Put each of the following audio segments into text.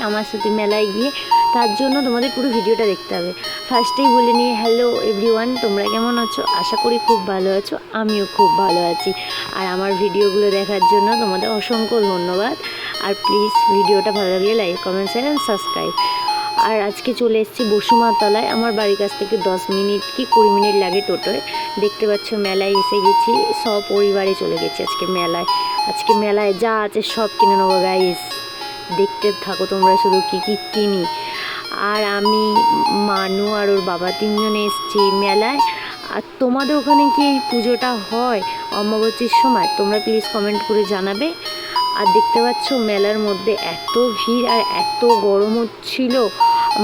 আমার সাথে মেলায় গিয়ে, তার জন্য তোমাদের পুরো ভিডিওটা দেখতে হবে। ফার্স্টেই বলে নিই, হ্যালো এভরিওয়ান, তোমরা কেমন আছো? আশা করি খুব ভালো আছো, আমিও খুব ভালো আছি। আর আমার ভিডিওগুলো দেখার জন্য তোমাদের অসংখ্য ধন্যবাদ। আর প্লিজ ভিডিওটা ভালো লাগলে like, comment, share and subscribe. আর আজকে চলে এসেছি বসুমাতলায়। আমার বাড়ির কাছ থেকে 10 মিনিট কি 20 মিনিট লাগে টোটোয়। দেখতে পাচ্ছ মেলায় এসে গেছি, সপরিবারে চলে গেছি আজকে মেলায়। আজকে মেলায় যা আছে সব কিনে নেবো গাইস, দেখতে থাকো তোমরা শুধু কী কী কিনি। আর আমি, মানু আর ওর বাবা 3 জনে এসেছি মেলায়। আর তোমাদের ওখানে কি এই পুজোটা হয় অমাবস্যার সময়? তোমরা প্লিজ কমেন্ট করে জানাবে। আর দেখতে পাচ্ছ মেলার মধ্যে এত ভিড় আর এত গরম হচ্ছিল,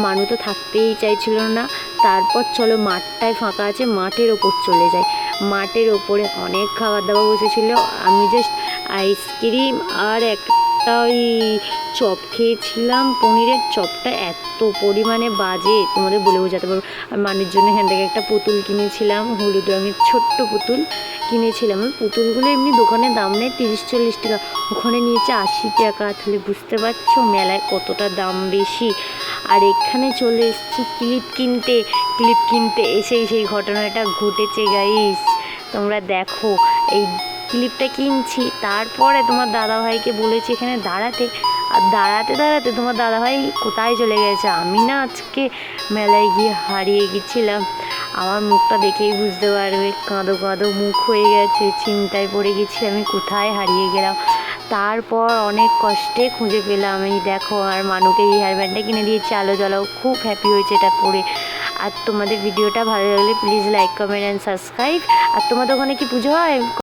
মানু তো থাকতেই চাইছিল না। তারপর চলো মাঠটায় ফাঁকা আছে, মাঠের ওপর চলে যাই। মাঠের ওপরে অনেক খাবার দাবার বসেছিল। আমি জাস্ট আইসক্রিম আর একটা ওই চপ খেয়েছিলাম, পনিরের চপটা এত পরিমাণে বাজে তোমাদের বলে বোঝাতে পারবো। আর মানুষের জন্য এখান থেকে একটা পুতুল কিনেছিলাম, হলুদ রঙের ছোট্ট পুতুল কিনেছিলাম। পুতুলগুলো এমনি দোকানে দাম নেয় 30-40 টাকা, ওখানে নিয়েছে 80 টাকা। তাহলে বুঝতে পারছো মেলায় কতটা দাম বেশি। আর এখানে চলে এসেছি ক্লিপ কিনতে এসেই সেই ঘটনাটা ঘটেছে গাইস। তোমরা দেখো, এই ক্লিপটা কিনছি, তারপরে তোমার দাদাভাইকে বলেছি এখানে দাঁড়াতে। আর দাঁড়াতে দাঁড়াতে তোমার দাদাভাই কোথায় চলে গেছে। আমি না আজকে মেলায় গিয়ে হারিয়ে গেছিলাম। আমার মুখটা দেখেই বুঝতে পারবে, কাঁদো কাঁদো মুখ হয়ে গেছে, চিন্তায় পড়ে গেছি আমি কোথায় হারিয়ে গেলাম। তারপর অনেক কষ্টে খুঁজে পেলাম। এই দেখো, আর মানুকে এই হেয়ার ব্যান্ডটা কিনে দিয়েছি, আলো জ্বালাও, খুব হ্যাপি হয়েছে এটা পরে। আর তোমাদের ভিডিওটা ভালো লাগলে please like, comment and subscribe. আর তোমাদের ওখানে কি পুজো হয়?